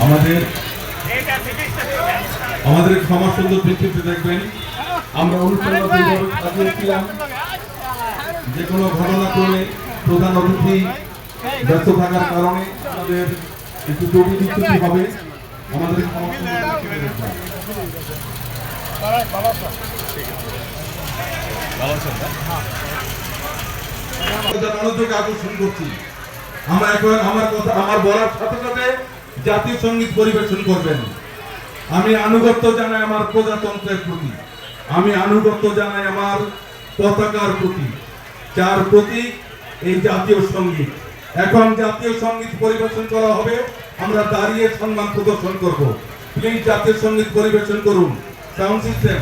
আমাদের আমাদের ক্ষমা সুন্দর দৃষ্টিতে দেখবেন। আমরা অনুষ্ঠান সাজিয়েছিলাম, যে কোনো ঘটনাক্রমে প্রধান অতিথি ব্যস্ত থাকার কারণে আমাদের একটু জরুরি বিচ্যুতি হবে। আমাদের ক্ষমা সুন্দর দৃষ্টিতে দেখবেন। মনোযোগ আকর্ষণ করছি। আমরা এখন আমার বলার সাথে সাথে জাতীয় সঙ্গীত পরিবেশন করবেন। আমি আনুগত্য জানাই আমার প্রজাতন্ত্রের প্রতি, আমি আনুগত্য জানাই আমার পতাকার প্রতি, যার প্রতি এই জাতীয় সঙ্গীত। এখন জাতীয় সঙ্গীত পরিবেশন করা হবে, আমরা দাঁড়িয়ে সম্মান প্রদর্শন করব। প্লিজ জাতীয় সঙ্গীত পরিবেশন করুন। Sound system.